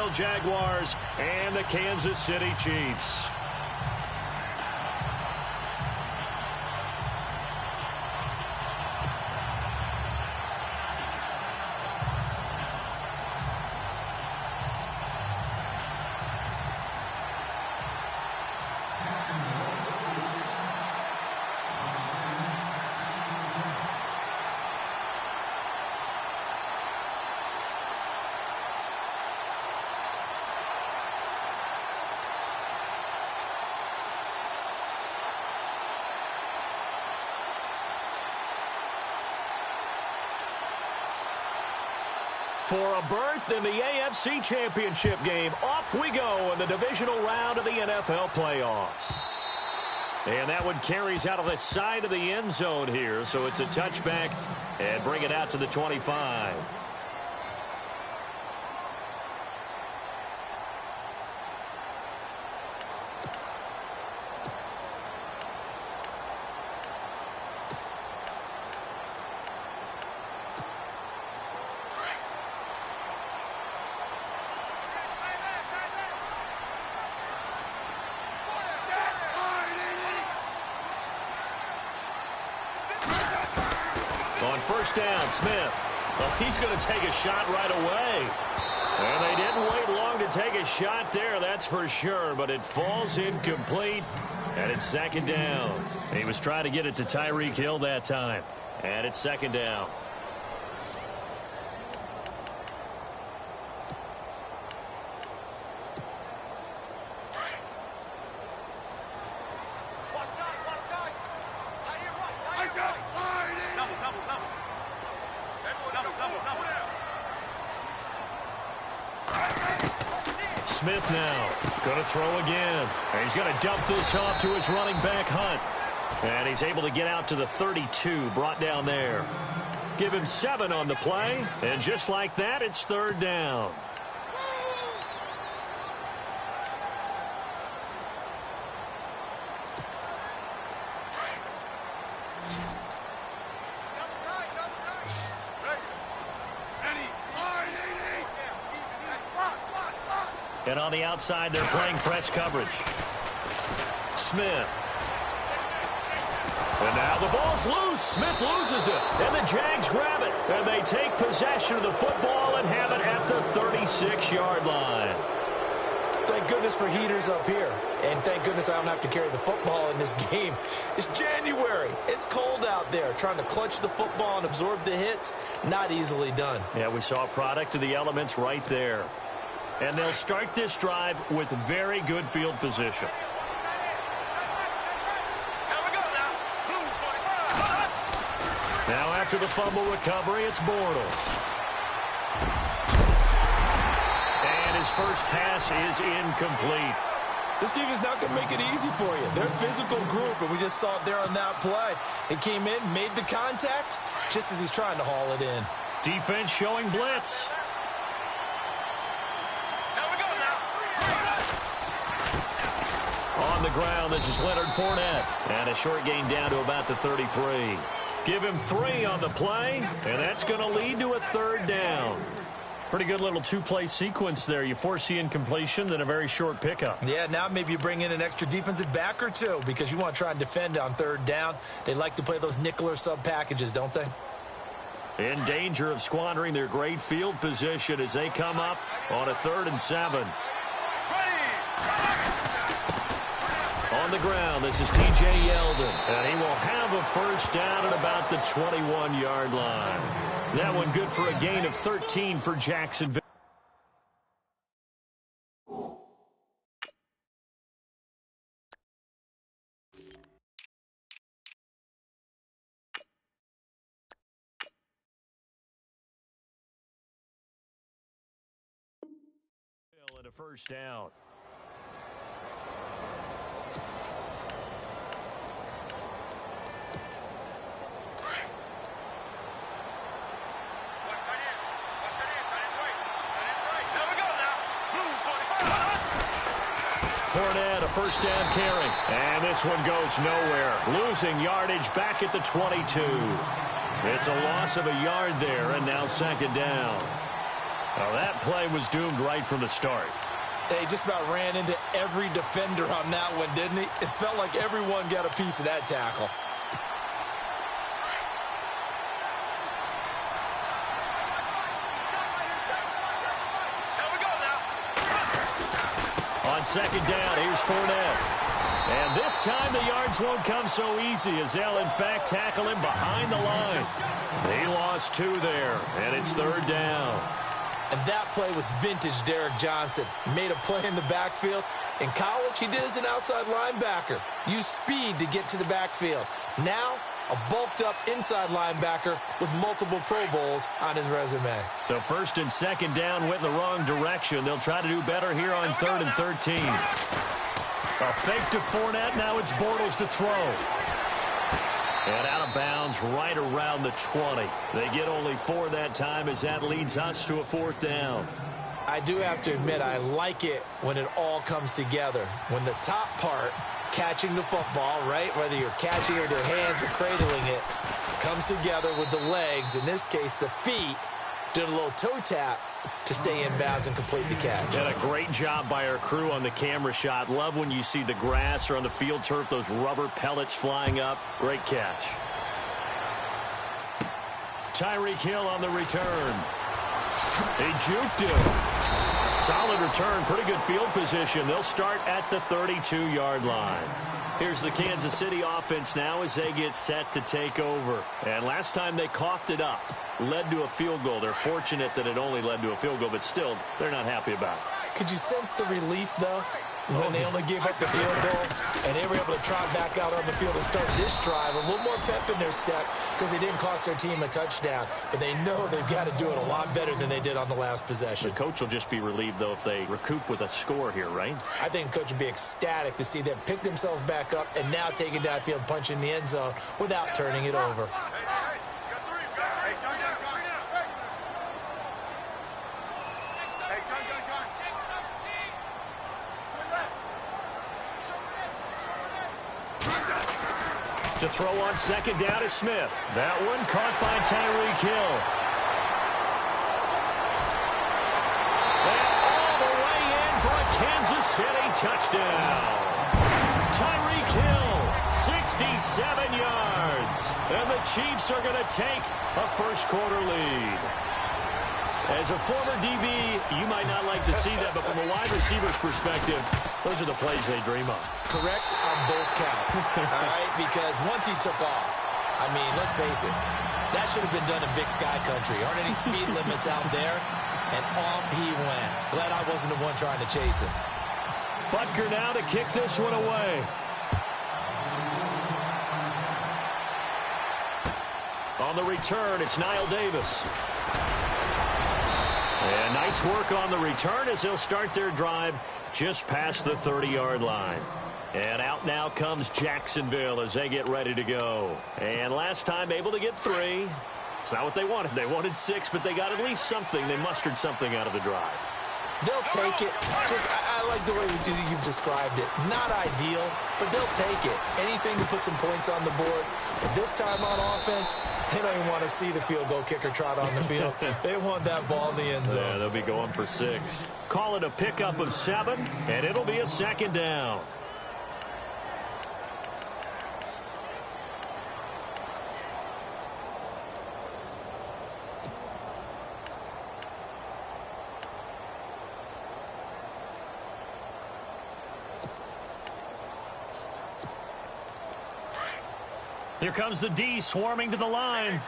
Jacksonville Jaguars and the Kansas City Chiefs. For a berth in the AFC Championship game, off we go in the divisional round of the NFL playoffs. And that one carries out of the side of the end zone here, so it's a touchback and bring it out to the 25. On first down, Smith. Well, he's going to take a shot right away. And they didn't wait long to take a shot there, that's for sure. But it falls incomplete, and it's second down. He was trying to get it to Tyreek Hill that time. And it's second down. Smith now going to throw again. And he's going to dump this off to his running back, Hunt. And he's able to get out to the 32, brought down there. Give him 7 on the play. And just like that, it's third down. And on the outside, they're playing press coverage. Smith. And now the ball's loose. Smith loses it. And the Jags grab it. And they take possession of the football and have it at the 36-yard line. Thank goodness for heaters up here. And thank goodness I don't have to carry the football in this game. It's January. It's cold out there. Trying to clutch the football and absorb the hits, not easily done. Yeah, we saw a product of the elements right there. And they'll start this drive with very good field position. Now after the fumble recovery, it's Bortles. And his first pass is incomplete. This team is not going to make it easy for you. They're a physical group, and we just saw it there on that play. They came in, made the contact, just as he's trying to haul it in. Defense showing blitz. On the ground, this is Leonard Fournette. And a short gain down to about the 33. Give him 3 on the play, and that's going to lead to a third down. Pretty good little two-play sequence there. You foresee incompletion, then a very short pickup. Yeah, now maybe you bring in an extra defensive back or two because you want to try and defend on third down. They like to play those nickel or sub packages, don't they? In danger of squandering their great field position as they come up on a 3rd and 7. On the ground, this is T.J. Yeldon, and he will have a first down at about the 21-yard line. That one good for a gain of 13 for Jacksonville. And a first down. Fournette, a first down carry. And this one goes nowhere. Losing yardage back at the 22. It's a loss of a yard there, and now second down. Well, that play was doomed right from the start. They just about ran into every defender on that one, didn't he? It felt like everyone got a piece of that tackle. On second down, here's Fournette. And this time the yards won't come so easy as they'll, in fact, tackle him behind the line. He lost 2 there, and it's third down. And that play was vintage Derek Johnson. Made a play in the backfield. In college, he did as an outside linebacker. Used speed to get to the backfield. Now, a bulked-up inside linebacker with multiple Pro Bowls on his resume. So first and second down went in the wrong direction. They'll try to do better here on 3rd and 13. A fake to Fournette. Now it's Bortles to throw. And out of bounds right around the 20. They get only 4 that time as that leads us to a 4th down. I do have to admit, I like it when it all comes together. When the top part, catching the football, right, whether you're catching it with your hands or cradling it, comes together with the legs, in this case the feet, doing a little toe tap to stay in bounds and complete the catch. And a great job by our crew on the camera shot. Love when you see the grass or on the field turf, those rubber pellets flying up. Great catch. Tyreek Hill on the return. He juked him. Solid return, pretty good field position. They'll start at the 32-yard line. Here's the Kansas City offense now as they get set to take over. And last time they coughed it up, led to a field goal. They're fortunate that it only led to a field goal, but still, they're not happy about it. Could you sense the relief, though, when they only gave up the field goal and they were able to trot back out on the field and start this drive? A little more pep in their step because they didn't cost their team a touchdown. But they know they've got to do it a lot better than they did on the last possession. The coach will just be relieved, though, if they recoup with a score here, right? I think the coach would be ecstatic to see them pick themselves back up and now take it downfield and punch in the end zone without turning it over. To throw on second down is Smith. That one caught by Tyreek Hill. And all the way in for a Kansas City touchdown. Tyreek Hill, 67 yards. And the Chiefs are going to take a first-quarter lead. As a former DB, you might not like to see that, but from a wide receiver's perspective, those are the plays they dream of. Correct on both counts, all right? Because once he took off, I mean, let's face it, that should have been done in Big Sky Country. Aren't any speed limits out there? And off he went. Glad I wasn't the one trying to chase him. Butker now to kick this one away. On the return, it's Niall Davis. And nice work on the return as they'll start their drive just past the 30-yard line. And out now comes Jacksonville as they get ready to go. And last time able to get 3. It's not what they wanted. They wanted 6, but they got at least something. They mustered something out of the drive. They'll take it. Just, I like the way you've described it. Not ideal, but they'll take it. Anything to put some points on the board. But this time on offense, they don't even want to see the field goal kicker trot on the field. They want that ball in the end zone. Yeah, they'll be going for 6. Call it a pickup of 7, and it'll be a second down. Here comes the D swarming to the line.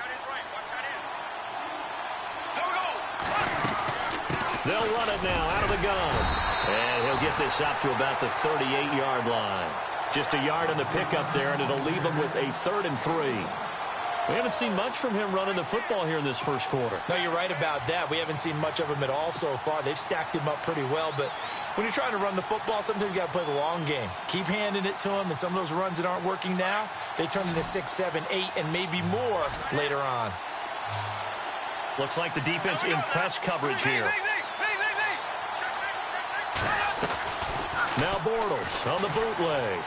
They'll run it now out of the gun. And he'll get this up to about the 38-yard line. Just a yard on the pickup there, and it'll leave him with a 3rd and 3. We haven't seen much from him running the football here in this first quarter. No, you're right about that. We haven't seen much of him at all so far. They've stacked him up pretty well, but when you're trying to run the football, sometimes you got to play the long game. Keep handing it to him, and some of those runs that aren't working now, they turn into 6, 7, 8, and maybe more later on. Looks like the defense in press coverage here. Now Bortles on the bootleg.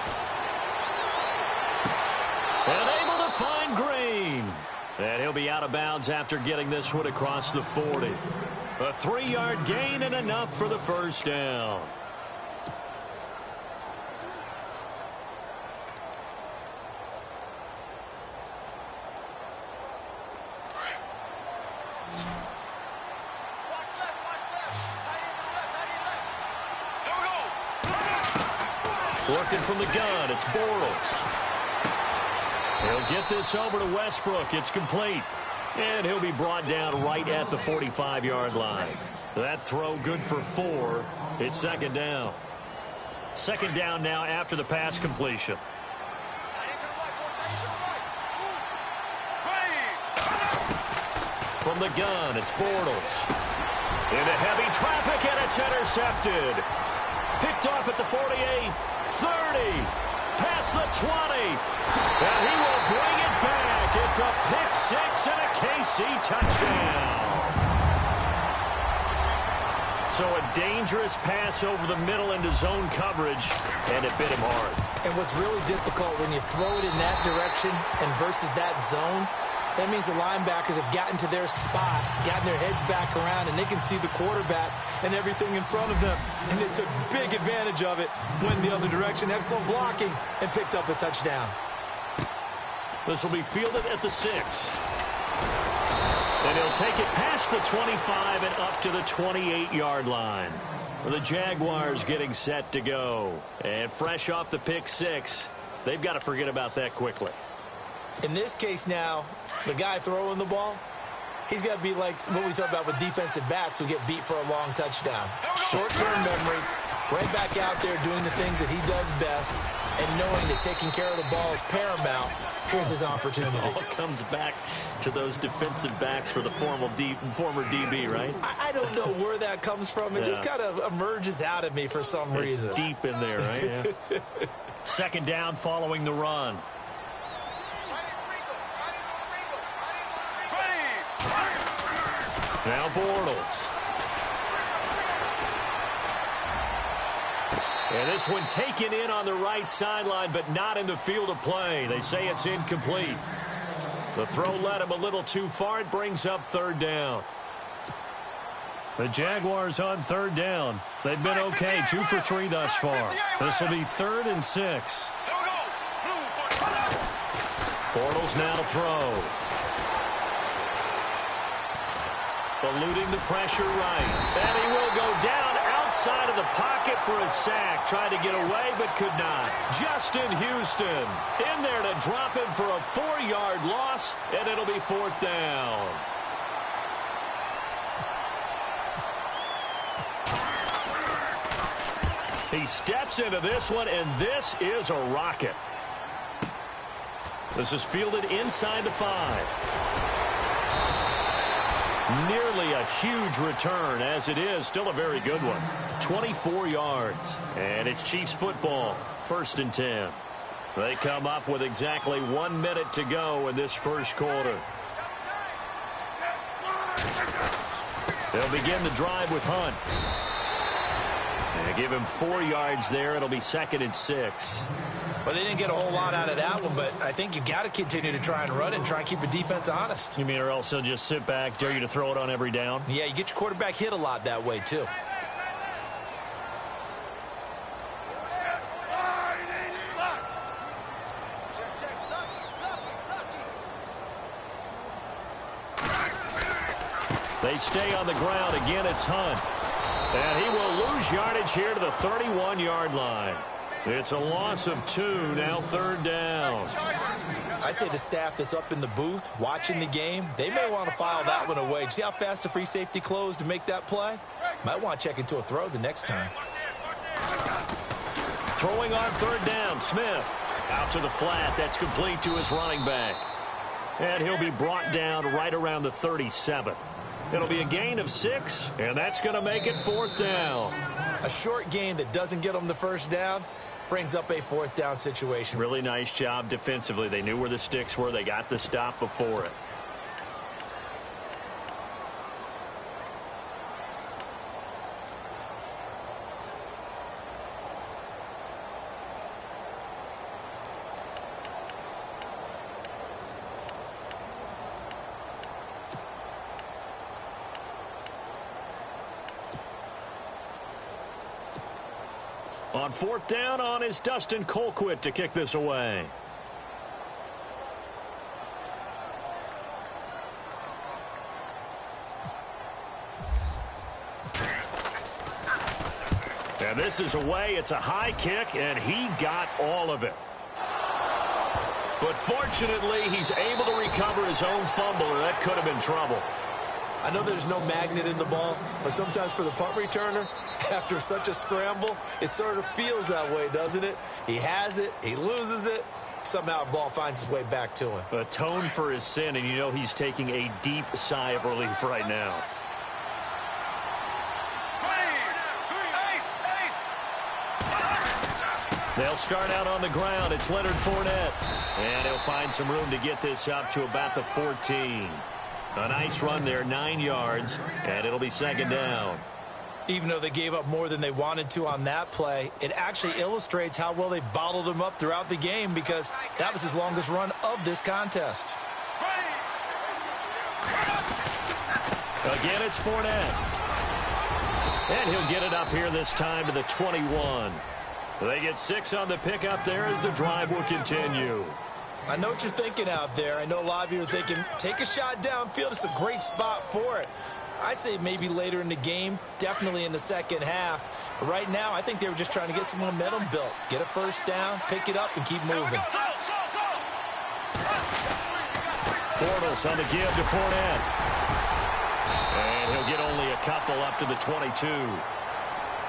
And able to find Green. And he'll be out of bounds after getting this one across the 40. A 3-yard gain and enough for the first down. Working from the gun, it's Bortles. He'll get this over to Westbrook. It's complete. And he'll be brought down right at the 45-yard line. That throw good for 4. It's second down. Second down now after the pass completion. From the gun, it's Bortles. Into heavy traffic, and it's intercepted. Picked off at the 48, 30, past the 20. And he will bring it back. It's a pick 6 and a KC touchdown. So a dangerous pass over the middle into zone coverage, and it bit him hard. And what's really difficult when you throw it in that direction and versus that zone, that means the linebackers have gotten to their spot, gotten their heads back around, and they can see the quarterback and everything in front of them. And they took big advantage of it, went the other direction, excellent blocking, and picked up a touchdown. This will be fielded at the 6. And he'll take it past the 25 and up to the 28-yard line. The Jaguars getting set to go. And fresh off the pick 6, they've got to forget about that quickly. In this case now, the guy throwing the ball, he's got to be like what we talk about with defensive backs who get beat for a long touchdown. Short-term memory, right back out there doing the things that he does best, and knowing that taking care of the ball is paramount. Here's his opportunity. It all comes back to those defensive backs for the former DB, right? I don't know where that comes from. It just kind of emerges out of me for some reason. It's deep in there, right? Yeah. Second down following the run. Now Bortles. And this one taken in on the right sideline, but not in the field of play. They say it's incomplete. The throw led him a little too far. It brings up third down. The Jaguars on third down. They've been okay, 2 for 3 thus far. This will be 3rd and 6. Bortles now to throw. Eluding the pressure right. And he will go down outside of the pocket for a sack. Tried to get away, but could not. Justin Houston in there to drop him for a 4-yard loss, and it'll be 4th down. He steps into this one, and this is a rocket. This is fielded inside the 5. Nearly a huge return, as it is still a very good one. 24 yards, and it's Chiefs football, 1st and 10. They come up with exactly 1 minute to go in this first quarter. They'll begin the drive with Hunt. And give him 4 yards there. It'll be 2nd and 6. Well, they didn't get a whole lot out of that one, but I think you've got to continue to try and run and try and keep the defense honest. You mean or else they'll just sit back, dare you to throw it on every down? Yeah, you get your quarterback hit a lot that way, too. They stay on the ground. Again, it's Hunt. And he will lose yardage here to the 31-yard line. It's a loss of 2, now 3rd down. I'd say the staff that's up in the booth watching the game, they may want to file that one away. See how fast the free safety closed to make that play? Might want to check into a throw the next time. Throwing on 3rd down, Smith. Out to the flat. That's complete to his running back. And he'll be brought down right around the 37. It'll be a gain of 6, and that's going to make it 4th down. A short gain that doesn't get them the first down brings up a 4th down situation. Really nice job defensively. They knew where the sticks were. They got the stop before it. On fourth down on is Dustin Colquitt to kick this away. And this is away. It's a high kick, and he got all of it. But fortunately, he's able to recover his own fumble, or that could have been trouble. I know there's no magnet in the ball, but sometimes for the punt returner, after such a scramble, it sort of feels that way, doesn't it? He has it, he loses it, somehow the ball finds its way back to him. Atone for his sin, and you know he's taking a deep sigh of relief right now. They'll start out on the ground. It's Leonard Fournette. And he'll find some room to get this up to about the 14. A nice run there, 9 yards, and it'll be second down. Even though they gave up more than they wanted to on that play, it actually illustrates how well they bottled him up throughout the game because that was his longest run of this contest. Again, it's Fournette. And he'll get it up here this time to the 21. They get 6 on the pickup there as the drive will continue. I know what you're thinking out there. I know a lot of you are thinking, take a shot downfield. It's a great spot for it. I'd say maybe later in the game, definitely in the second half. But right now, I think they were just trying to get some momentum built. Get a first down, pick it up, and keep moving. Bortles on the give to Fournette. And he'll get only a couple up to the 22.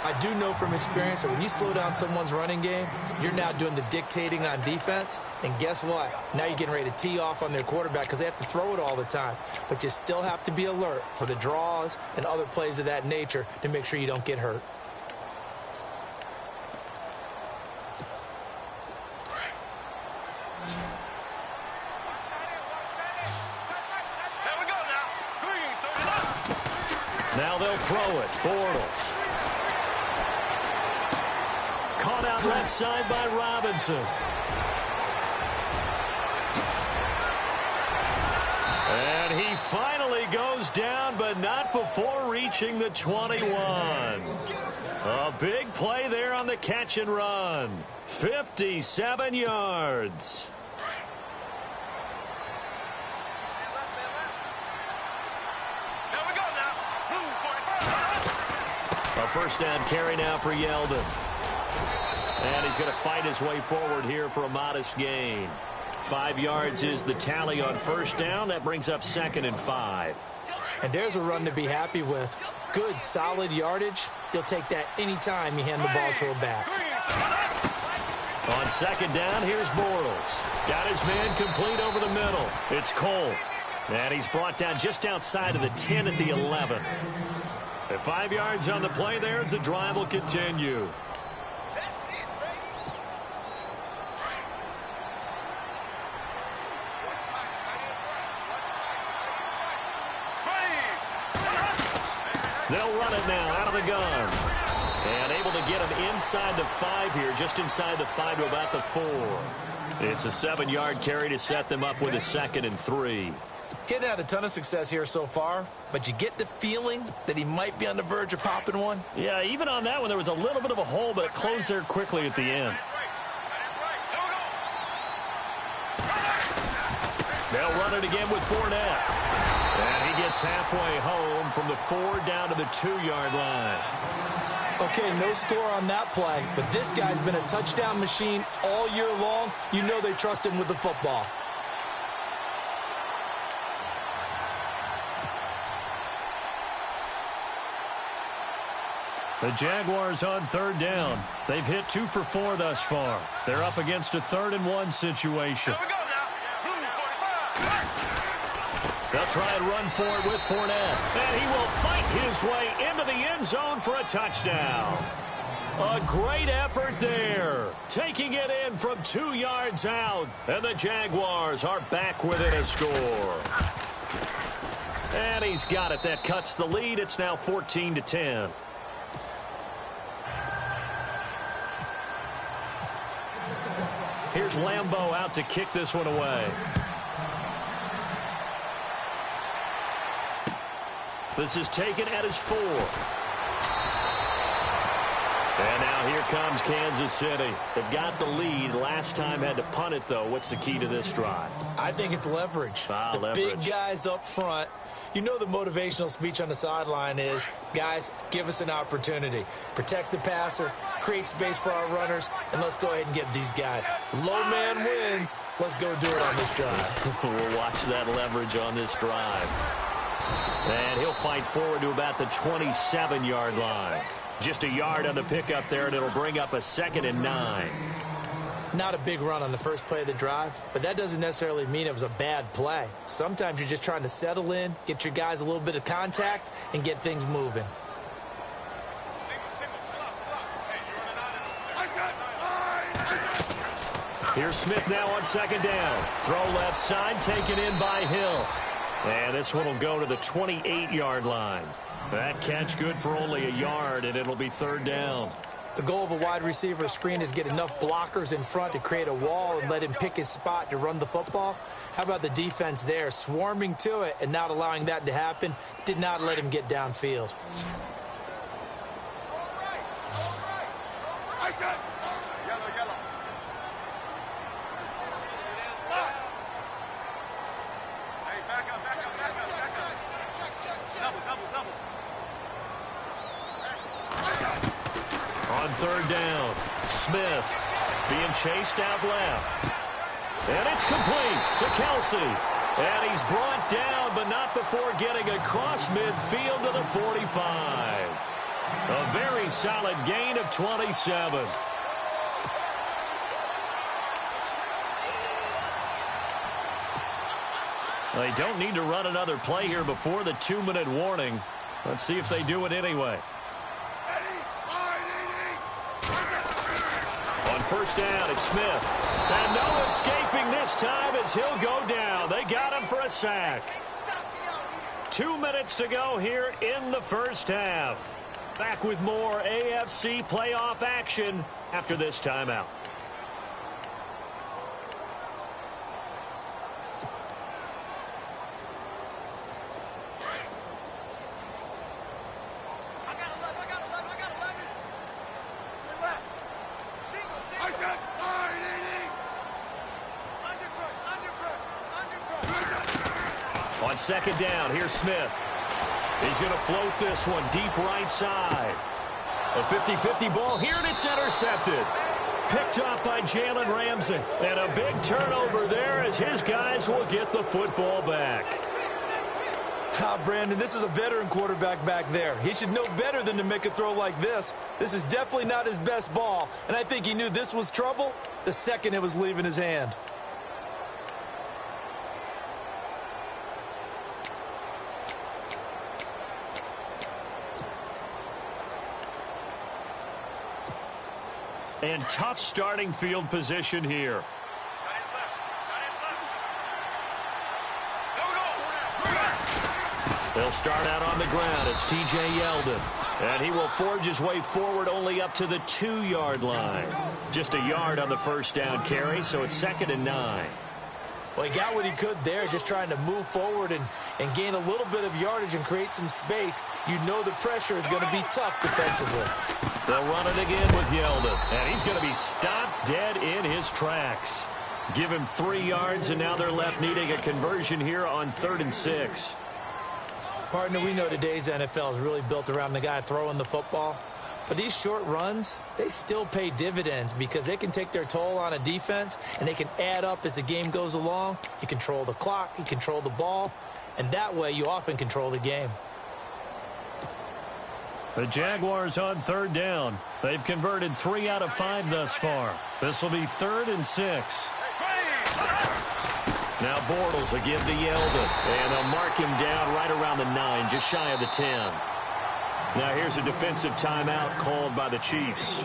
I do know from experience that when you slow down someone's running game, you're now doing the dictating on defense. And guess what? Now you're getting ready to tee off on their quarterback because they have to throw it all the time. But you still have to be alert for the draws and other plays of that nature to make sure you don't get hurt. Now they'll throw it. Bortles. Caught out left side by Robinson. And he finally goes down, but not before reaching the 21. A big play there on the catch and run. 57 yards. A first down carry now for Yeldon. And he's going to fight his way forward here for a modest gain. 5 yards is the tally on first down. That brings up 2nd and 5. And there's a run to be happy with. Good, solid yardage. You'll take that anytime you hand the ball to a back. On second down, here's Bortles. Got his man complete over the middle. It's Cole. And he's brought down just outside of the 10 at the 11. At 5 yards on the play there as the drive will continue. They'll run it now out of the gun. And able to get him inside the 5 here, just inside the 5 to about the 4. It's a 7-yard carry to set them up with a 2nd and 3. He hadn't had a ton of success here so far, but you get the feeling that he might be on the verge of popping one. Yeah, even on that one, there was a little bit of a hole, but it closed there quickly at the end. They'll run it again with Fournette. And he gets halfway home from the 4 down to the 2-yard line. Okay, no score on that play, but this guy's been a touchdown machine all year long. You know they trust him with the football. The Jaguars on third down. They've hit 2 for 4 thus far. They're up against a 3rd and 1 situation. They'll try and run for it with Fournette. And he will fight his way into the end zone for a touchdown. A great effort there. Taking it in from 2 yards out. And the Jaguars are back within a score. And he's got it. That cuts the lead. It's now 14-10. Here's Lambeau out to kick this one away. This is taken at his 4. And now Now here comes Kansas City. They've got the lead. Last time had to punt it, though. What's the key to this drive? I think it's leverage. Leverage. Big guys up front. You know the motivational speech on the sideline is, guys, give us an opportunity. Protect the passer, create space for our runners, and let's go ahead and get these guys. Low man wins. Let's go do it on this drive. We'll watch that leverage on this drive. And he'll fight forward to about the 27-yard line. Just a yard on the pickup there, and it'll bring up a 2nd and 9. Not a big run on the first play of the drive, but that doesn't necessarily mean it was a bad play. Sometimes you're just trying to settle in, get your guys a little bit of contact, and get things moving. Here's Smith now on 2nd down. Throw left side, taken in by Hill. And this one will go to the 28-yard line. That catch good for only a yard, and it'll be 3rd down. The goal of a wide receiver screen is get enough blockers in front to create a wall and let him pick his spot to run the football. How about the defense there, swarming to it and not allowing that to happen? Did not let him get downfield. On 3rd down, Smith being chased out left. And it's complete to Kelsey. And he's brought down, but not before getting across midfield to the 45. A very solid gain of 27. They don't need to run another play here before the 2-minute warning. Let's see if they do it anyway. On 1st down, it's Smith. And no escaping this time as he'll go down. They got him for a sack. 2 minutes to go here in the first half. Back with more AFC playoff action after this timeout. On 2nd down, here's Smith. He's going to float this one deep right side. A 50-50 ball here, and it's intercepted. Picked up by Jalen Ramsey. And a big turnover there as his guys will get the football back. Brandon, this is a veteran quarterback back there. He should know better than to make a throw like this. This is definitely not his best ball, and I think he knew this was trouble the second it was leaving his hand. And tough starting field position here. They'll start out on the ground. It's T.J. Yeldon. And he will forge his way forward only up to the 2-yard line. Just a yard on the 1st down carry, so it's 2nd and 9. Well, he got what he could there, just trying to move forward and gain a little bit of yardage and create some space. You know the pressure is going to be tough defensively. They'll run it again with Yeldon. And he's going to be stopped dead in his tracks. Give him 3 yards, and now they're left needing a conversion here on 3rd and 6. Partner, we know today's NFL is really built around the guy throwing the football. But these short runs, they still pay dividends because they can take their toll on a defense, and they can add up as the game goes along. You control the clock, you control the ball, and that way you often control the game. The Jaguars on 3rd down. They've converted 3 out of 5 thus far. This will be 3rd and 6. Now Bortles will give to Yeldon. And they'll mark him down right around the 9, just shy of the 10. Now here's a defensive timeout called by the Chiefs.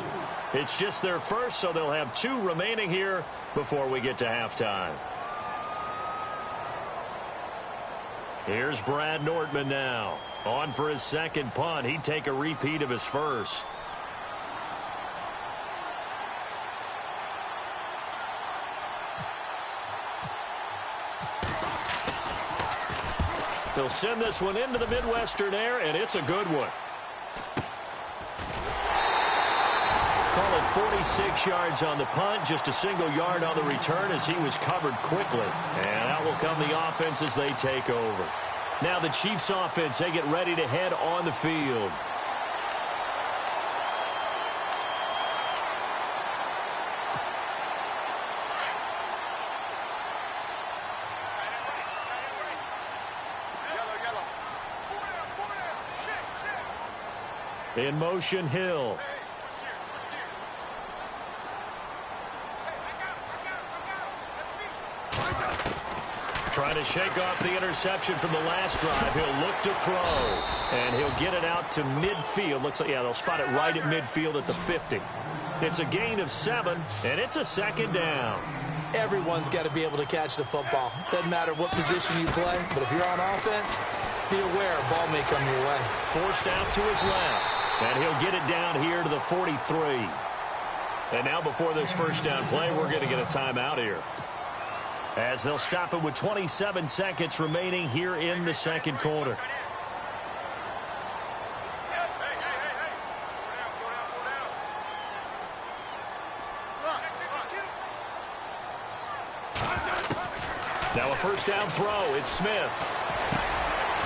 It's just their first, so they'll have 2 remaining here before we get to halftime. Here's Brad Nortman now. On for his 2nd punt. He'd take a repeat of his first. They'll send this one into the Midwestern air, and it's a good one. solid 46 yards on the punt, just a single yard on the return as he was covered quickly. And out will come the offense as they take over. Now the Chiefs offense, they get ready to head on the field. In motion, Hill. Trying to shake off the interception from the last drive. He'll look to throw. And he'll get it out to midfield. Looks like, yeah, they'll spot it right at midfield at the 50. It's a gain of 7, and it's a second down. Everyone's got to be able to catch the football. Doesn't matter what position you play, but if you're on offense, be aware a ball may come your way. Forced out to his left. And he'll get it down here to the 43. And now before this first down play, we're going to get a timeout here, as they'll stop it with 27 seconds remaining here in the second quarter. Now a first down throw. It's Smith.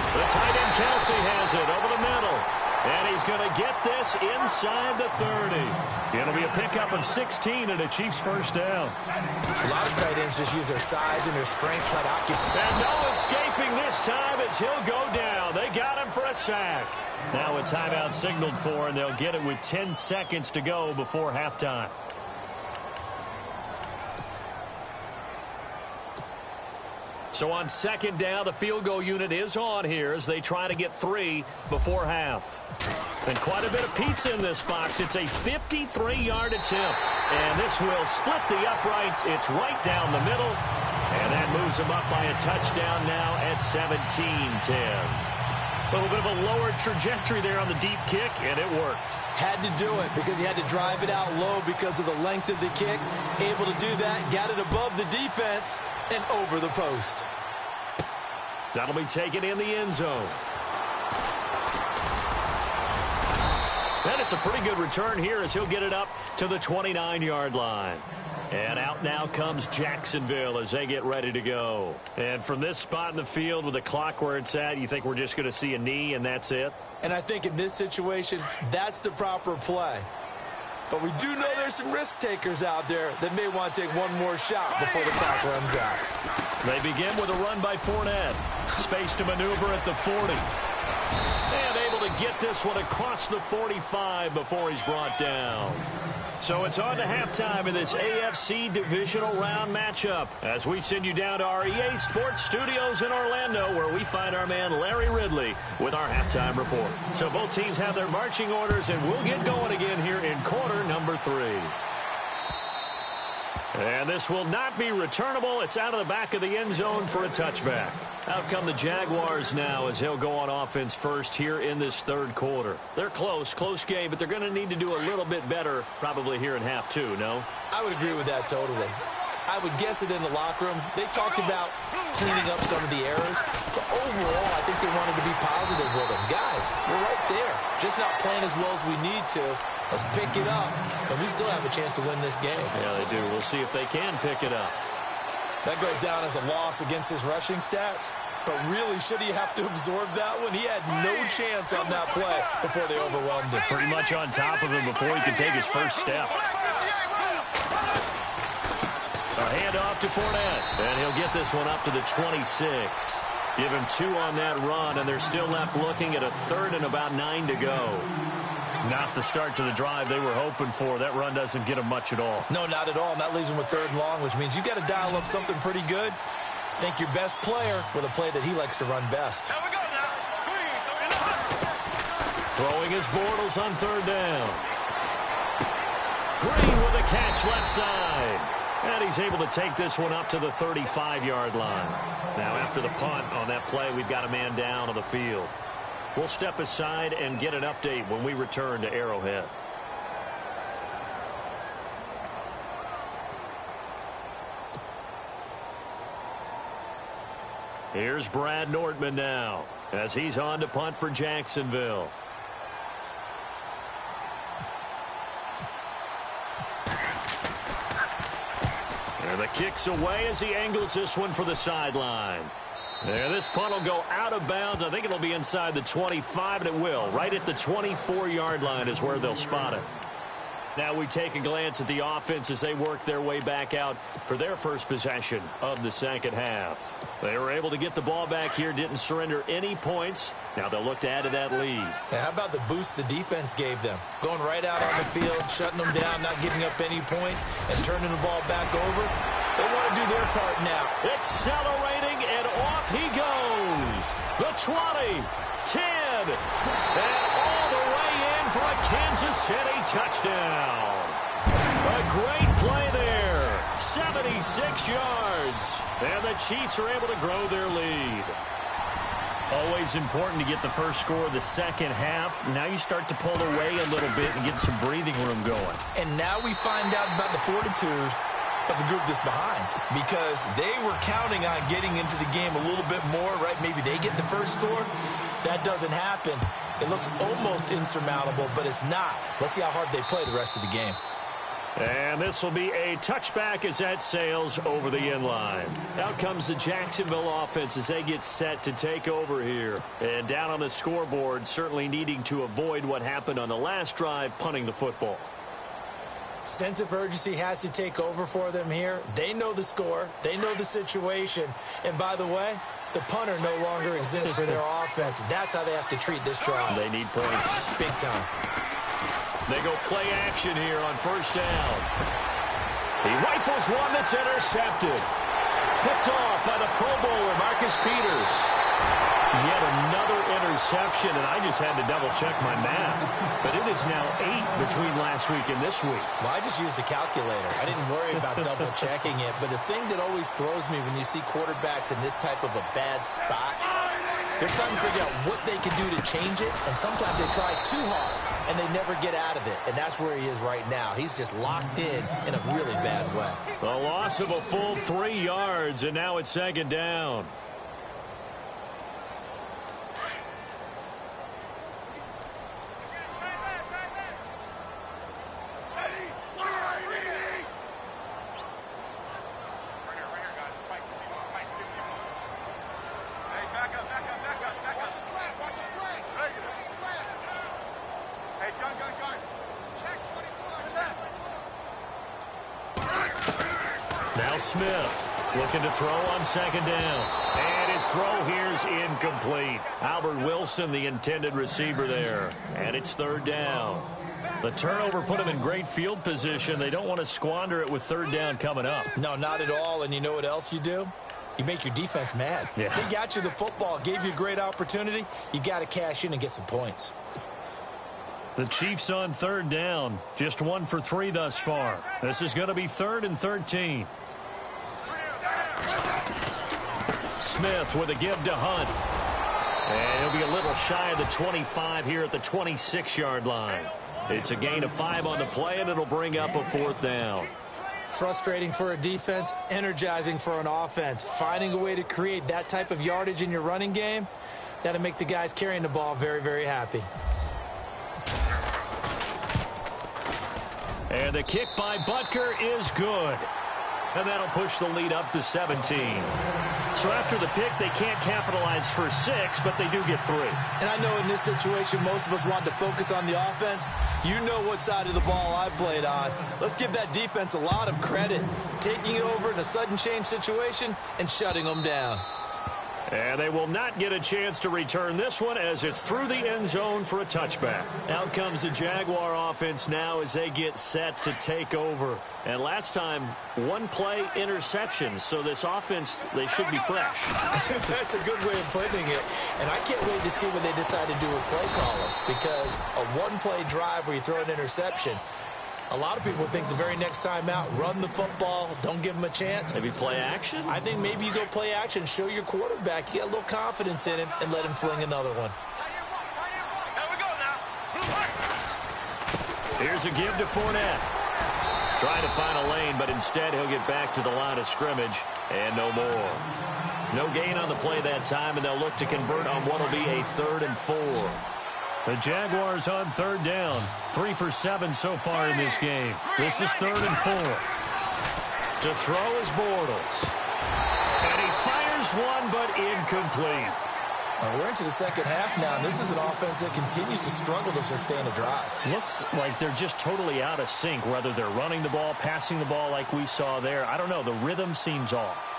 The tight end Kelsey has it over the middle. And he's going to get this inside the 30. It'll be a pickup of 16 and a Chiefs first down. A lot of tight ends just use their size and their strength, try to occupy. And no escaping this time as he'll go down. They got him for a sack. Now a timeout signaled for, and they'll get it with 10 seconds to go before halftime. So on second down, the field goal unit is on here as they try to get 3 before half. And quite a bit of pizza in this box. It's a 53-yard attempt. And this will split the uprights. It's right down the middle. And that moves them up by a touchdown now at 17-10. A little bit of a lower trajectory there on the deep kick, and it worked. Had to do it because he had to drive it out low because of the length of the kick. Able to do that, got it above the defense and over the post. That'll be taken in the end zone. And it's a pretty good return here as he'll get it up to the 29-yard line. And out now comes Jacksonville as they get ready to go. And from this spot in the field with the clock where it's at, you think we're just going to see a knee and that's it? And I think in this situation, that's the proper play. But we do know there's some risk takers out there that may want to take one more shot before the clock runs out. They begin with a run by Fournette. Space to maneuver at the 40. And able to get this one across the 45 before he's brought down. So it's on to halftime in this AFC divisional round matchup as we send you down to our EA Sports Studios in Orlando, where we find our man Larry Ridley with our halftime report. So both teams have their marching orders, and we'll get going again here in quarter number 3. And this will not be returnable. It's out of the back of the end zone for a touchback. Out come the Jaguars now as he'll go on offense first here in this third quarter. They're close game, but they're going to need to do a little bit better probably here in half 2, no? I would agree with that totally. I would guess it in the locker room. They talked about cleaning up some of the errors, but overall, I think they wanted to be positive with them. Guys, we're right there. Just not playing as well as we need to. Let's pick it up, and we still have a chance to win this game. Yeah, they do. We'll see if they can pick it up. That goes down as a loss against his rushing stats, but really, should he have to absorb that one? He had no chance on that play before they overwhelmed him. Pretty much on top of him before he could take his first step. A handoff to Fournette, and he'll get this one up to the 26. Give him 2 on that run, and they're still left looking at a third and about 9 to go. Not the start to the drive they were hoping for. That run doesn't get them much at all. No, not at all. And that leaves them with 3rd and long, which means you got to dial up something pretty good. Think your best player with a play that he likes to run best. Throwing his Bortles on 3rd down. Green with a catch left side. And he's able to take this one up to the 35-yard line. Now after the punt on that play, we've got a man down on the field. We'll step aside and get an update when we return to Arrowhead. Here's Brad Nordman now as he's on to punt for And the kick's away as he angles this one for the sideline. And this punt will go out of bounds. I think it'll be inside the 25, and it will. Right at the 24-yard line is where they'll spot it. Now we take a glance at the offense as they work their way back out for their first possession of the second half. They were able to get the ball back here, didn't surrender any points. Now they'll look to add to that lead. Now, how about the boost the defense gave them? Going right out on the field, shutting them down, not giving up any points, and turning the ball back over. They want to do their part now. Accelerating, and off he goes. The 20, 10, and all the way in for a Kansas City touchdown. A great play there. 76 yards. And the Chiefs are able to grow their lead. Always important to get the first score of the second half. Now you start to pull away a little bit and get some breathing room going. And now we find out about the fortitude of the group that's behind, because they were counting on getting into the game a little bit more, right? Maybe they get the first score. That doesn't happen. It looks almost insurmountable, but it's not. Let's see how hard they play the rest of the game. And this will be a touchback as that sails over the end line. Out comes the Jacksonville offense as they get set to take over here. And down on the scoreboard, certainly needing to avoid what happened on the last drive, punting the football. Sense of urgency has to take over for them here. They know the score. They know the situation. And by the way, the punter no longer exists for their offense. That's how they have to treat this drive. They need points. Big time. They go play action here on first down. He rifles one that's intercepted. Picked off by the Pro Bowler, Marcus Peters. Yet another interception, and I just had to double-check my math. But it is now 8 between last week and this week. Well, I just used a calculator. I didn't worry about double-checking it. But the thing that always throws me when you see quarterbacks in this type of a bad spot, they're trying to figure out what they can do to change it, and sometimes they try too hard, and they never get out of it. And that's where he is right now. He's just locked in a really bad way. A loss of a full 3 yards, and now it's second down. Now Smith looking to throw on second down. And his throw here's incomplete. Albert Wilson, the intended receiver there. And it's third down. The turnover put him in great field position. They don't want to squander it with third down coming up. No, not at all. And you know what else you do? You make your defense mad. Yeah. They got you the football, gave you a great opportunity. You got to cash in and get some points. The Chiefs on third down. Just 1 for 3 thus far. This is going to be 3rd and 13. Smith with a give to Hunt. And he'll be a little shy of the 25 here at the 26-yard line. It's a gain of 5 on the play, and it'll bring up a 4th down. Frustrating for a defense, energizing for an offense. Finding a way to create that type of yardage in your running game, that'll make the guys carrying the ball very, very happy. And the kick by Butker is good. And that'll push the lead up to 17. So after the pick, they can't capitalize for 6, but they do get 3. And I know in this situation, most of us want to focus on the offense. You know what side of the ball I played on. Let's give that defense a lot of credit. Taking it over in a sudden change situation and shutting them down. And they will not get a chance to return this one as it's through the end zone for a touchback. Out comes the Jaguar offense now as they get set to take over. And last time, 1-play interception. So this offense, they should be fresh. That's a good way of putting it. And I can't wait to see what they decide to do with play calling. Because a 1-play drive where you throw an interception, a lot of people think the very next time out, run the football, don't give them a chance. Maybe play action? I think maybe you go play action, show your quarterback, you get a little confidence in him, and let him fling another one. Here's a give to Fournette. Trying to find a lane, but instead he'll get back to the line of scrimmage, and no more. No gain on the play that time, and they'll look to convert on what will be a 3rd and 4. The Jaguars on third down. 3 for 7 so far in this game. This is 3rd and 4. To throw is Bortles. And he fires one, but incomplete. We're into the second half now, and this is an offense that continues to struggle to sustain a drive. Looks like they're just totally out of sync, whether they're running the ball, passing the ball like we saw there. I don't know. The rhythm seems off.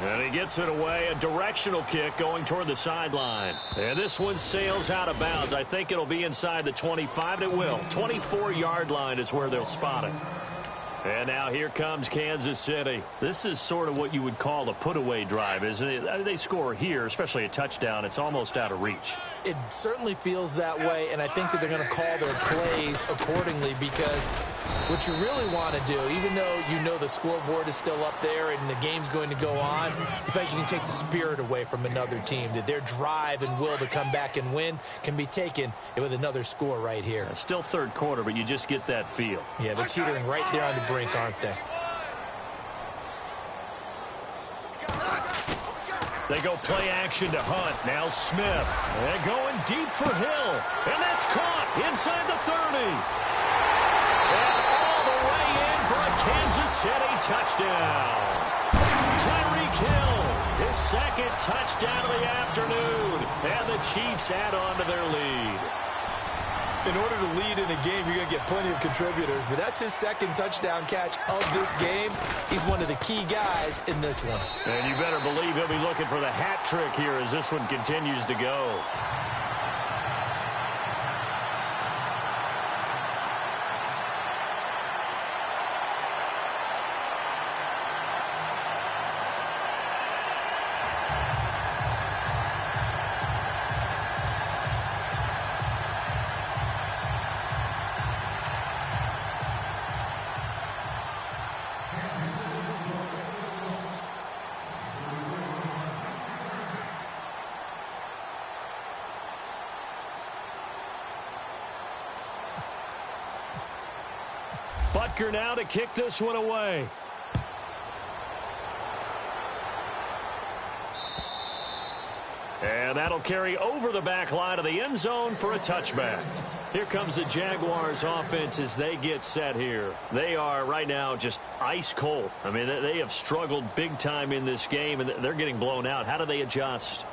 And he gets it away, a directional kick going toward the sideline. And this one sails out of bounds. I think it'll be inside the 25, and it will. 24-yard line is where they'll spot it. And now here comes Kansas City. This is sort of what you would call a put-away drive, isn't it? I mean, they score here, especially a touchdown. It's almost out of reach. It certainly feels that way, and I think that they're going to call their plays accordingly, because what you really want to do, even though you know the scoreboard is still up there and the game's going to go on, I think you can take the spirit away from another team, that their drive and will to come back and win can be taken with another score right here. Still third quarter, but you just get that feel. Yeah, they're teetering right there on the brink, aren't they? They go play action to Hunt. Now Smith. And going deep for Hill. And that's caught inside the 30. And all the way in for a Kansas City touchdown. Tyreek Hill, his second touchdown of the afternoon. And the Chiefs add on to their lead. In order to lead in a game, you're going to get plenty of contributors, but that's his second touchdown catch of this game. He's one of the key guys in this one. And you better believe he'll be looking for the hat trick here as this one continues to go. Butker now to kick this one away. And that'll carry over the back line of the end zone for a touchback. Here comes the Jaguars offense as they get set here. They are right now just ice cold. I mean, they have struggled big time in this game, and they're getting blown out. How do they adjust?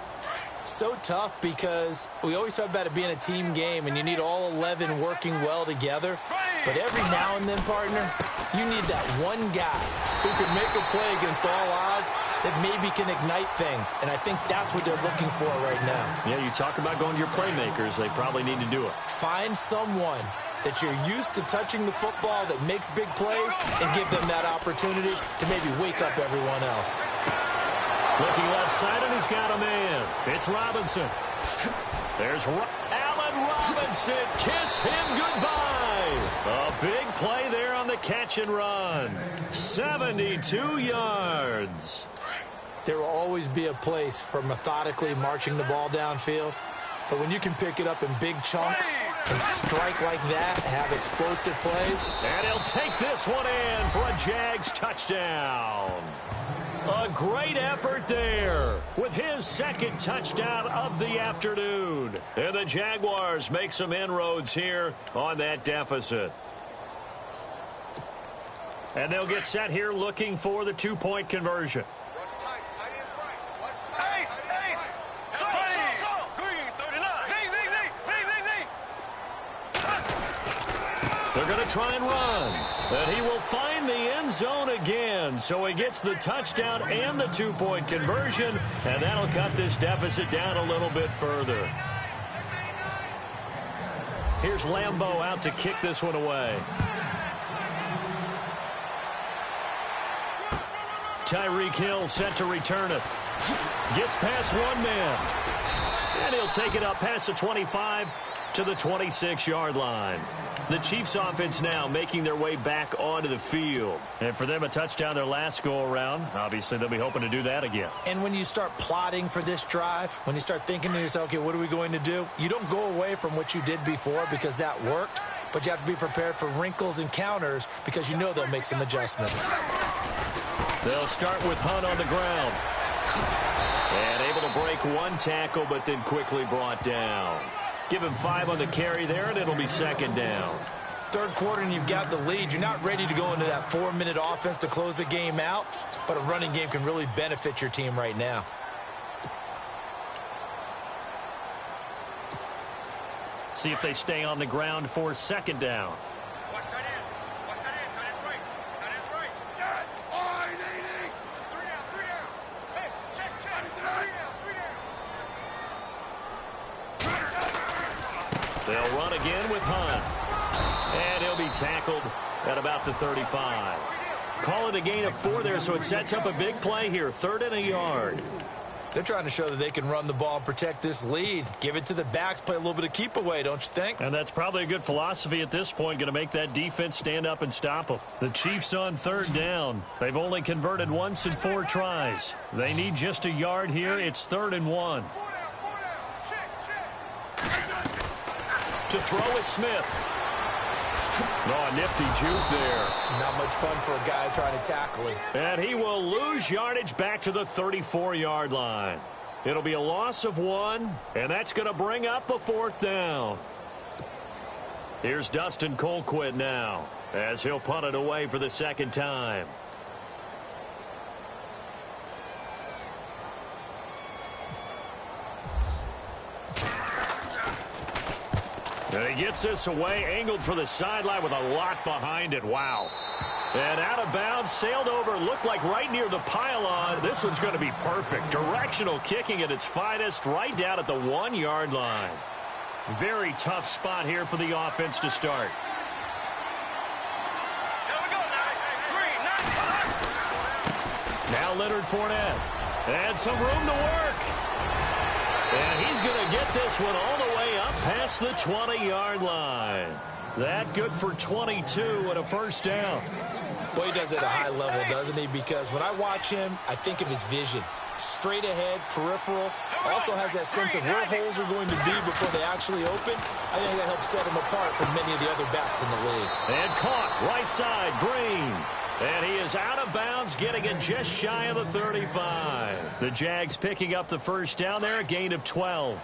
So tough, because we always talk about it being a team game, and you need all 11 working well together. But every now and then, partner, you need that one guy who can make a play against all odds that maybe can ignite things. And I think that's what they're looking for right now. Yeah, you talk about going to your playmakers. They probably need to do it. Find someone that you're used to touching the football that makes big plays and give them that opportunity to maybe wake up everyone else. Looking left side, and he's got a man. It's Robinson. There's Allen Robinson. Kiss him goodbye. A big play there on the catch and run. 72 yards. There will always be a place for methodically marching the ball downfield. But when you can pick it up in big chunks and strike like that, have explosive plays. And he'll take this one in for a Jags touchdown. A great effort there with his second touchdown of the afternoon. And the Jaguars make some inroads here on that deficit. And they'll get set here looking for the two-point conversion. They're going to try and run. And he will find the end zone again. So he gets the touchdown and the two-point conversion. And that'll cut this deficit down a little bit further. Here's Lambeau out to kick this one away. Tyreek Hill set to return it. Gets past one man. And he'll take it up past the 25 to the 26-yard line. The Chiefs offense now making their way back onto the field. And for them, a touchdown their last go-around. Obviously, they'll be hoping to do that again. And when you start plotting for this drive, when you start thinking to yourself, okay, what are we going to do? You don't go away from what you did before because that worked, but you have to be prepared for wrinkles and counters because you know they'll make some adjustments. They'll start with Hunt on the ground. And able to break one tackle, but then quickly brought down. Give him 5 on the carry there, and it'll be second down. Third quarter and you've got the lead. You're not ready to go into that 4-minute offense to close the game out, but a running game can really benefit your team right now. See if they stay on the ground for second down. They'll run again with Hunt. And he'll be tackled at about the 35. Call it a gain of 4 there, so it sets up a big play here. 3rd and a yard. They're trying to show that they can run the ball and protect this lead. Give it to the backs, play a little bit of keep away, don't you think? And that's probably a good philosophy at this point, going to make that defense stand up and stop them. The Chiefs on 3rd down. They've only converted once in 4 tries. They need just a yard here. It's 3rd and 1. To throw is Smith. Oh, nifty juke there. Not much fun for a guy trying to tackle him. And he will lose yardage back to the 34-yard line. It'll be a loss of 1, and that's going to bring up a 4th down. Here's Dustin Colquitt now, as he'll punt it away for the second time. And he gets this away, angled for the sideline with a lot behind it. Wow. And out of bounds, sailed over, looked like right near the pylon. This one's going to be perfect. Directional kicking at its finest, right down at the 1-yard line. Very tough spot here for the offense to start. Now Leonard Fournette. And some room to work. And he's going to get this one all the way up past the 20-yard line. That good for 22 and a first down. Boy, he does it at a high level, doesn't he? Because when I watch him, I think of his vision. Straight ahead, peripheral. Also has that sense of where holes are going to be before they actually open. I think that helps set him apart from many of the other backs in the league. And caught, right side, Green. And he is out of bounds, getting it just shy of the 35. The Jags picking up the first down there, a gain of 12.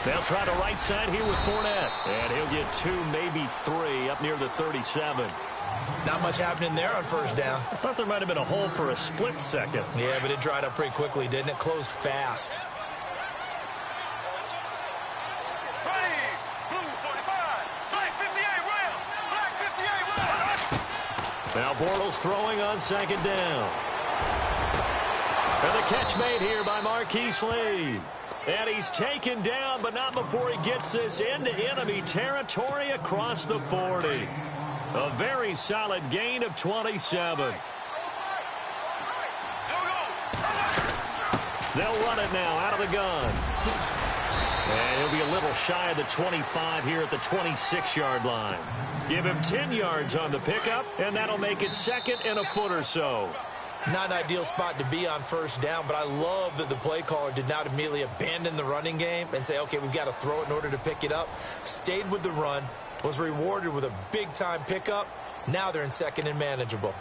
They'll try the right side here with Fournette. And he'll get 2, maybe 3 up near the 37. Not much happening there on first down. I thought there might have been a hole for a split second. Yeah, but it dried up pretty quickly, didn't it? Closed fast. Now Bortles throwing on second down. And the catch made here by Marquise Lee. And he's taken down, but not before he gets this into enemy territory across the 40. A very solid gain of 27. They'll run it now out of the gun. And he'll be a little shy of the 25 here at the 26-yard line. Give him 10 yards on the pickup, and that'll make it second and a foot or so. Not an ideal spot to be on first down, but I love that the play caller did not immediately abandon the running game and say, okay, we've got to throw it in order to pick it up. Stayed with the run, was rewarded with a big-time pickup. Now they're in second and manageable.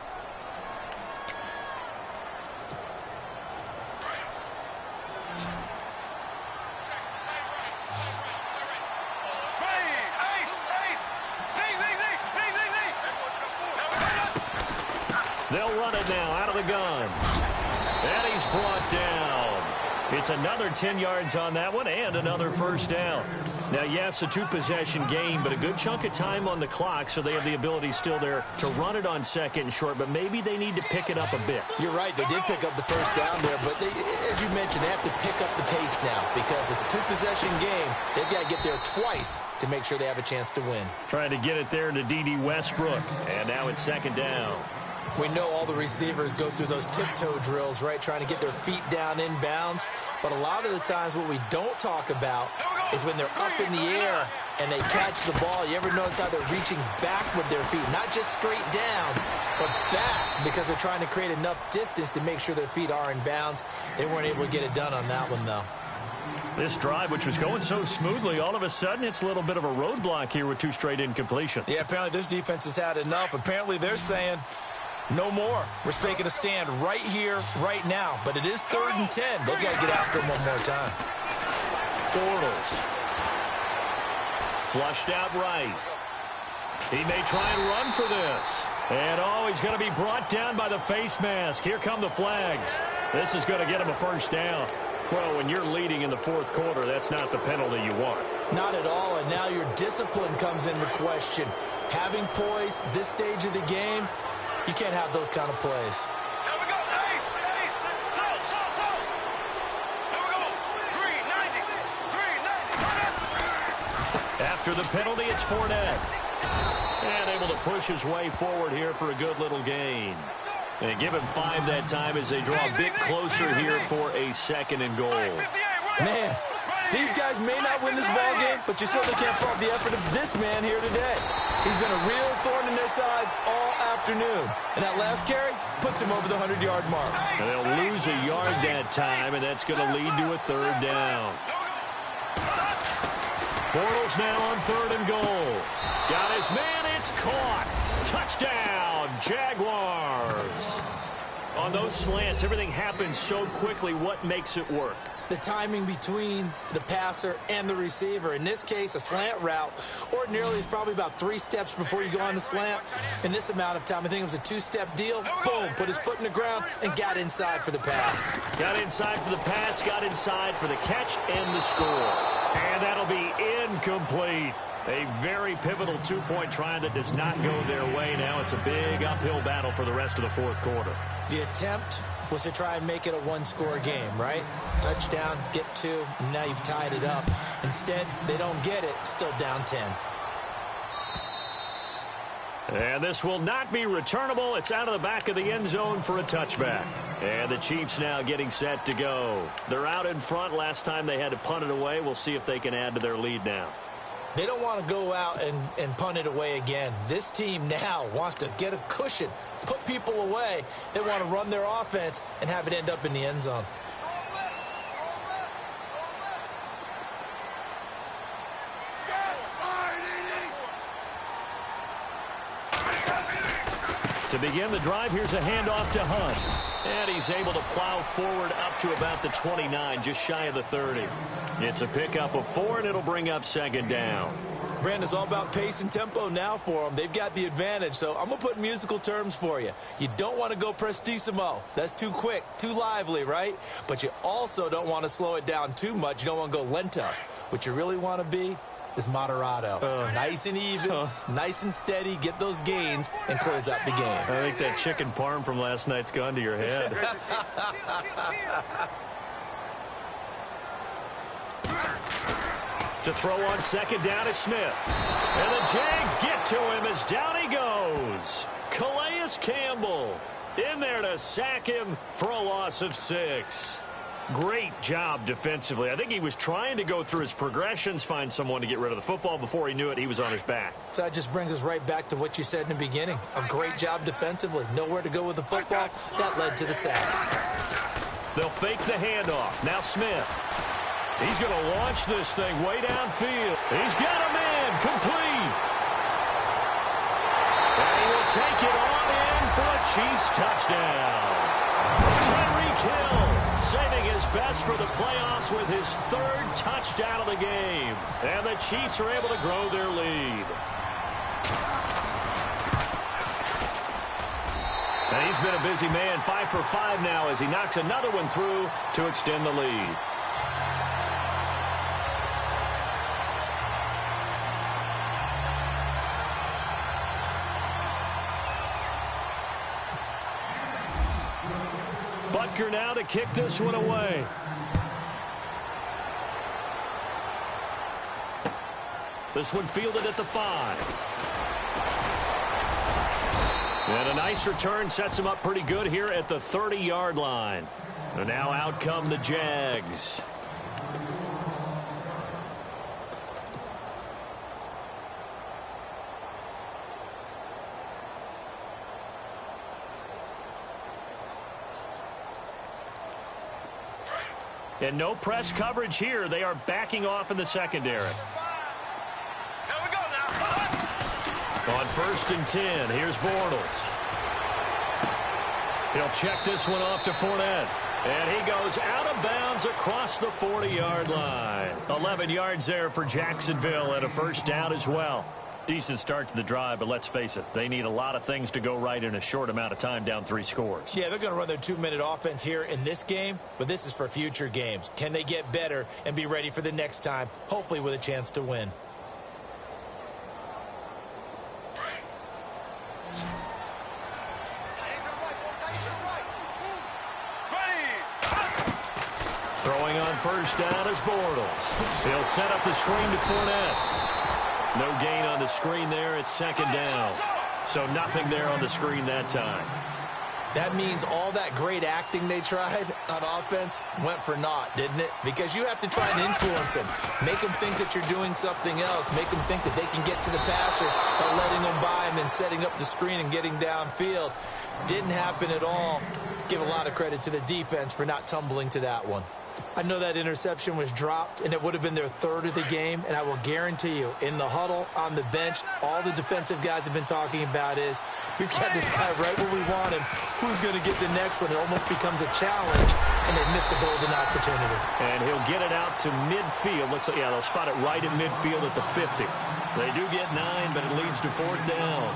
They'll run it now out of the gun. And he's brought down. It's another 10 yards on that one and another first down. Now, yes, a 2-possession game, but a good chunk of time on the clock, so they have the ability still there to run it on second and short, but maybe they need to pick it up a bit. You're right. They did pick up the first down there, but as you mentioned, they have to pick up the pace now because it's a 2-possession game. They've got to get there twice to make sure they have a chance to win. Trying to get it there to D.D. Westbrook, and now it's second down. We know all the receivers go through those tiptoe drills, right, trying to get their feet down in bounds. But a lot of the times what we don't talk about is when they're up in the air and they catch the ball. You ever notice how they're reaching back with their feet? Not just straight down, but back because they're trying to create enough distance to make sure their feet are in bounds. They weren't able to get it done on that one, though. This drive, which was going so smoothly, all of a sudden it's a little bit of a roadblock here with 2 straight incompletions. Yeah, apparently this defense has had enough. Apparently they're saying, No more. We're making a stand right here, right now. But it is 3rd and 10. They've got to get after him one more time. Bortles. Flushed out right. He may try and run for this. And, he's going to be brought down by the face mask. Here come the flags. This is going to get him a first down. Well, when you're leading in the 4th quarter, that's not the penalty you want. Not at all, and now your discipline comes into question. Having poise this stage of the game, you can't have those kind of plays. Here we go, Ace, so. Here we go, 390. After the penalty, it's Fournette. And able to push his way forward here for a good little gain. And give him 5 that time as they draw a bit closer here for a 2nd and goal. Man, these guys may not win this ball game, but you certainly can't fault the effort of this man here today. He's been a real thorn in their sides all afternoon. And that last carry puts him over the 100-yard mark. And they'll lose a yard that time, and that's going to lead to a 3rd down. Bortles now on 3rd and goal. Got his man, it's caught. Touchdown, Jaguars. On those slants, everything happens so quickly. What makes it work? The timing between the passer and the receiver. In this case, a slant route ordinarily is probably about 3 steps before you go on the slant. In this amount of time, I think it was a 2-step deal. Boom, put his foot in the ground and got inside for the pass. Got inside for the pass, got inside for the catch and the score. And that'll be incomplete. A very pivotal 2-point try that does not go their way. Now it's a big uphill battle for the rest of the 4th quarter. The attempt was to try and make it a 1-score game, right? Touchdown, get 2, and now you've tied it up. Instead, they don't get it, still down 10. And this will not be returnable. It's out of the back of the end zone for a touchback. And the Chiefs now getting set to go. They're out in front. Last time they had to punt it away. We'll see if they can add to their lead now. They don't want to go out and punt it away again. This team now wants to get a cushion, put people away. They want to run their offense and have it end up in the end zone. To begin the drive, here's a handoff to Hunt. And he's able to plow forward up to about the 29, just shy of the 30. It's a pickup of 4, and it'll bring up 2nd down. Brandon, it's all about pace and tempo now for them. They've got the advantage, so I'm going to put musical terms for you. You don't want to go prestissimo. That's too quick, too lively, right? But you also don't want to slow it down too much. You don't want to go lento. What you really want to be is moderato. Nice and even, nice and steady, get those gains, and close out the game. I think that chicken parm from last night's gone to your head. To throw on 2nd down is Smith. And the Jags get to him as down he goes. Calais Campbell in there to sack him for a loss of 6. Great job defensively. I think he was trying to go through his progressions, find someone to get rid of the football. Before he knew it, he was on his back. So that just brings us right back to what you said in the beginning. A great job defensively. Nowhere to go with the football. That led to the sack. They'll fake the handoff. Now Smith. He's going to launch this thing way downfield. He's got a man complete. And he will take it on in for a Chiefs touchdown. Tyreek Hill saving his best for the playoffs with his 3rd touchdown of the game. And the Chiefs are able to grow their lead. And he's been a busy man, 5 for 5 now as he knocks another one through to extend the lead. Butker now to kick this one away. This one fielded at the 5. And a nice return sets him up pretty good here at the 30-yard line. And now out come the Jags. And no press coverage here. They are backing off in the secondary. Here we go now. On 1st and 10, here's Bortles. He'll check this one off to Fournette. And he goes out of bounds across the 40-yard line. 11 yards there for Jacksonville and a first down as well. Decent start to the drive, but let's face it, they need a lot of things to go right in a short amount of time, down 3 scores. Yeah, they're going to run their 2-minute offense here in this game, but this is for future games. Can they get better and be ready for the next time, hopefully with a chance to win? Throwing on first down is Bortles. He'll set up the screen to Fournette. No gain on the screen there. It's second down. So nothing there on the screen that time. That means all that great acting they tried on offense went for naught, didn't it? Because you have to try and influence them. Make them think that you're doing something else. Make them think that they can get to the passer by letting them by him and setting up the screen and getting downfield. Didn't happen at all. Give a lot of credit to the defense for not tumbling to that one. I know that interception was dropped, and it would have been their third of the game, and I will guarantee you, in the huddle, on the bench, all the defensive guys have been talking about is, we've got this guy right where we want him. Who's going to get the next one? It almost becomes a challenge, and they've missed a golden opportunity. And he'll get it out to midfield. Looks like, yeah, they'll spot it right in midfield at the 50. They do get 9, but it leads to 4th down.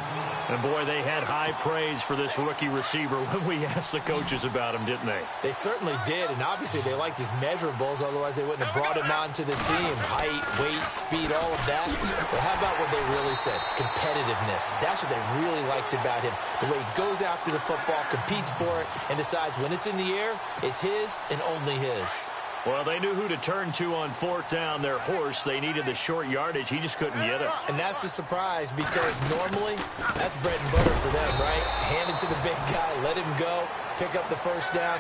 And, boy, they had high praise for this rookie receiver when we asked the coaches about him, didn't they? They certainly did, and obviously they liked his measurables, otherwise they wouldn't have brought him onto the team. Height, weight, speed, all of that. But how about what they really said? Competitiveness. That's what they really liked about him. The way he goes after the football, competes for it, and decides when it's in the air, it's his and only his. Well, they knew who to turn to on 4th down. Their horse, they needed the short yardage. He just couldn't get it. And that's the surprise, because normally that's bread and butter for them, right? Hand it to the big guy, let him go, pick up the first down.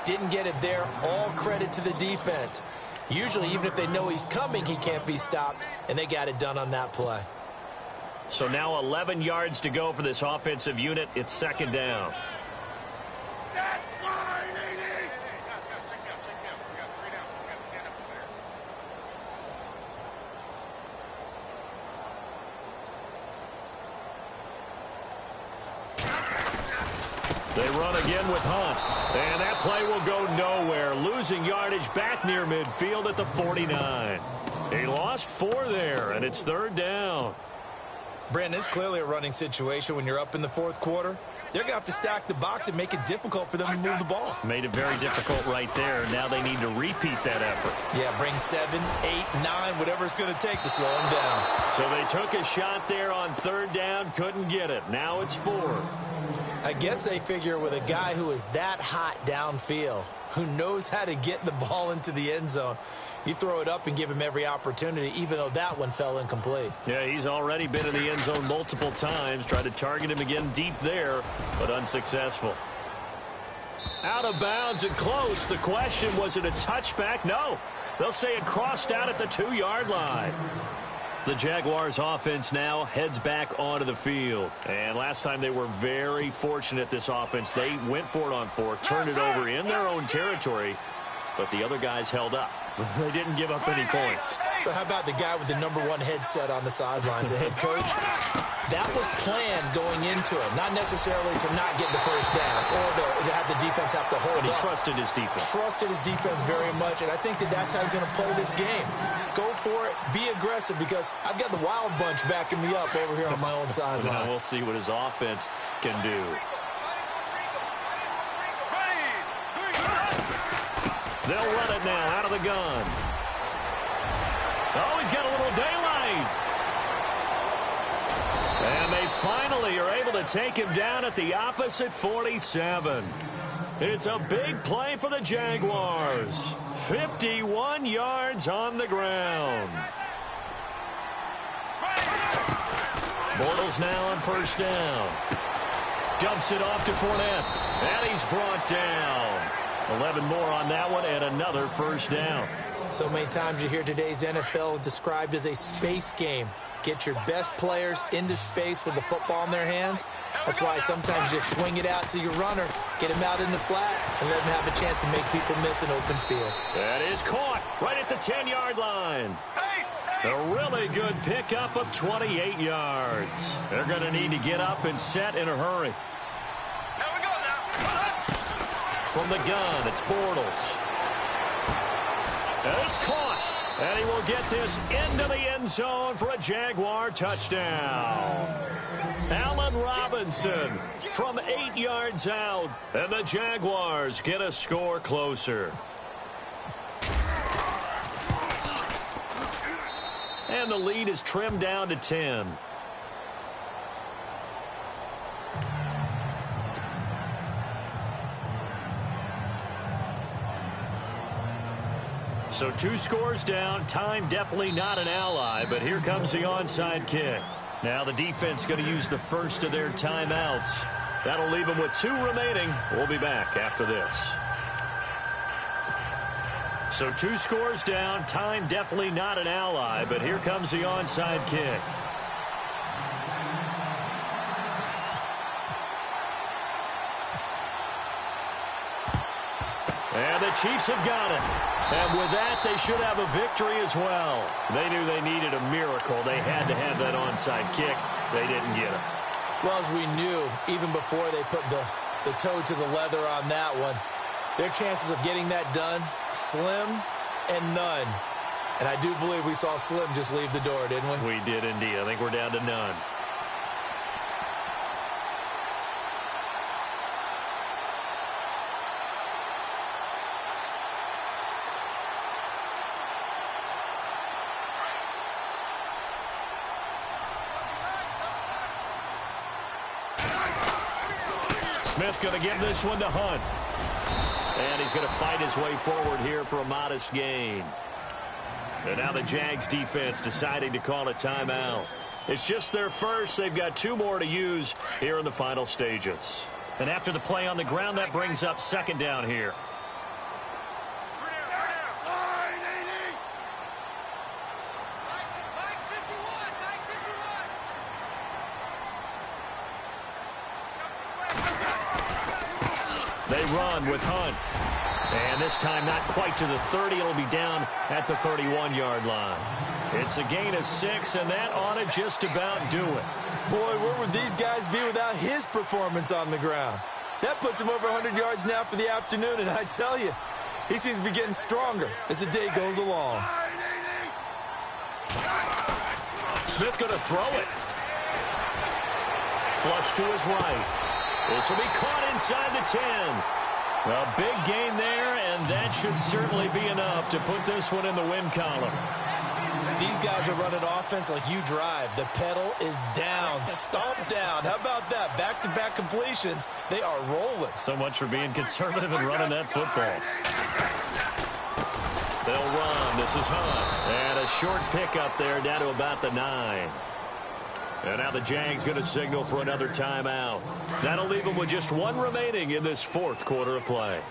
Didn't get it there. All credit to the defense. Usually, even if they know he's coming, he can't be stopped, and they got it done on that play. So now 11 yards to go for this offensive unit. It's 2nd down. They run again with Hunt. And that play will go nowhere. Losing yardage back near midfield at the 49. He lost 4 there, and it's 3rd down. Brandon, it's clearly a running situation when you're up in the 4th quarter. They're going to have to stack the box and make it difficult for them to move the ball. Made it very difficult right there. Now they need to repeat that effort. Yeah, bring 7, 8, 9, whatever it's going to take to slow them down. So they took a shot there on 3rd down, couldn't get it. Now it's 4th. I guess they figure with a guy who is that hot downfield, who knows how to get the ball into the end zone, you throw it up and give him every opportunity, even though that one fell incomplete. Yeah, he's already been in the end zone multiple times. Tried to target him again deep there, but unsuccessful. Out of bounds and close. The question, was it a touchback? No. They'll say it crossed out at the 2-yard line. The Jaguars offense now heads back onto the field. And last time they were very fortunate, this offense. They went for it on 4th, turned it over in their own territory, but the other guys held up. They didn't give up any points. So how about the guy with the #1 headset on the sidelines, the head coach? That was planned going into it, not necessarily to not get the first down or to have the defense have to hold But he up. trusted his defense. Trusted his defense very much, and I think that that's how he's going to play this game. Go for it, be aggressive, because I've got the wild bunch backing me up over here on my own sideline. Now we'll see what his offense can do. They'll run it now out of the gun. Oh, he's got a little daylight. And they finally are able to take him down at the opposite 47. It's a big play for the Jaguars. 51 yards on the ground. Bortles now on 1st down. Dumps it off to Fournette. And he's brought down. 11 more on that one and another 1st down. So many times you hear today's NFL described as a space game. Get your best players into space with the football in their hands. That's why sometimes you swing it out to your runner, get him out in the flat, and let him have a chance to make people miss an open field. That is caught right at the 10-yard line. A really good pickup of 28 yards. They're going to need to get up and set in a hurry. Here we go now. From the gun, it's Bortles. And it's caught. And he will get this into the end zone for a Jaguar touchdown. Allen Robinson from 8 yards out. And the Jaguars get a score closer. And the lead is trimmed down to 10. So 2 scores down. Time definitely not an ally, but here comes the onside kick. Now the defense going to use the first of their timeouts. That'll leave them with 2 remaining. We'll be back after this. So 2 scores down. Time definitely not an ally, but here comes the onside kick. And the Chiefs have got it. And with that, they should have a victory as well. They knew they needed a miracle. They had to have that onside kick. They didn't get it. Well, as we knew, even before they put the toe to the leather on that one, their chances of getting that done, slim and none. And I do believe we saw Slim just leave the door, didn't we? We did indeed. I think we're down to none. Smith going to give this one to Hunt. And he's going to fight his way forward here for a modest gain. And now the Jags defense deciding to call a timeout. It's just their first. They've got 2 more to use here in the final stages. And after the play on the ground, that brings up second down here. They run with Hunt. And this time not quite to the 30. It'll be down at the 31-yard line. It's a gain of 6, and that ought to just about do it. Boy, where would these guys be without his performance on the ground? That puts him over 100 yards now for the afternoon, and I tell you, he seems to be getting stronger as the day goes along. Smith going to throw it. Flush to his right. This will be caught inside the 10. A big gain there, and that should certainly be enough to put this one in the win column. These guys are running offense like you drive. The pedal is down, stomped down. How about that? Back-to-back completions. They are rolling. So much for being conservative and running that football. They'll run. This is Hunt. And a short pickup there down to about the 9. And now the Jags going to signal for another timeout. That'll leave them with just 1 remaining in this 4th quarter of play.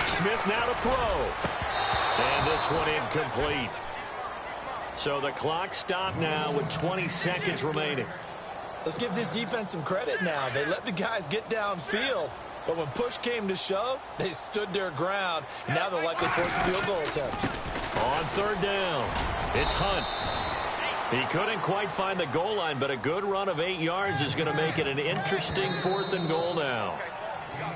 Smith now to throw. And this one incomplete. So the clock stopped now with 20 seconds remaining. Let's give this defense some credit now. They let the guys get downfield. But when push came to shove, they stood their ground. And now they'll likely force a field goal attempt. On 3rd down, it's Hunt. He couldn't quite find the goal line, but a good run of 8 yards is going to make it an interesting 4th and goal now.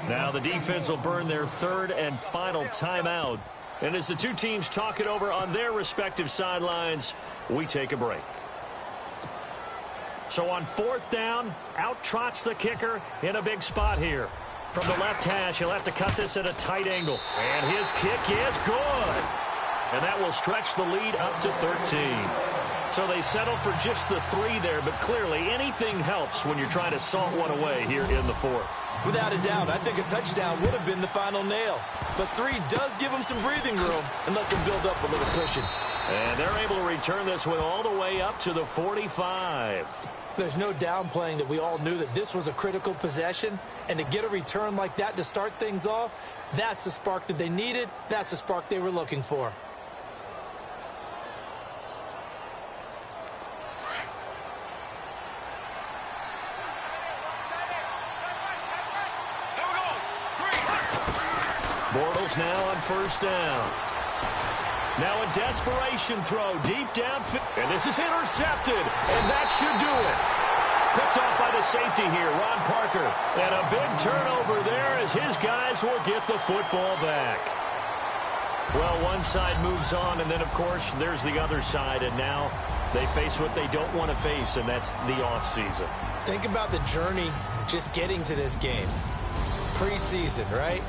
Now the defense will burn their 3rd and final timeout. And as the 2 teams talk it over on their respective sidelines, we take a break. So on 4th down, out trots the kicker in a big spot here. From the left hash, he'll have to cut this at a tight angle. And his kick is good. And that will stretch the lead up to 13. So they settle for just the 3 there, but clearly anything helps when you're trying to salt one away here in the 4th. Without a doubt, I think a touchdown would have been the final nail. But 3 does give them some breathing room and lets them build up a little cushion. And they're able to return this one all the way up to the 45. There's no downplaying that we all knew that this was a critical possession. And to get a return like that to start things off, that's the spark that they needed. That's the spark they were looking for. Bortles now on 1st down. Now a desperation throw deep downfield. And this is intercepted. And that should do it. Picked off the safety here, Ron Parker. And a big turnover there as his guys will get the football back. Well, one side moves on, and then, of course, there's the other side. And now they face what they don't want to face, and that's the offseason. Think about the journey just getting to this game. Preseason, right?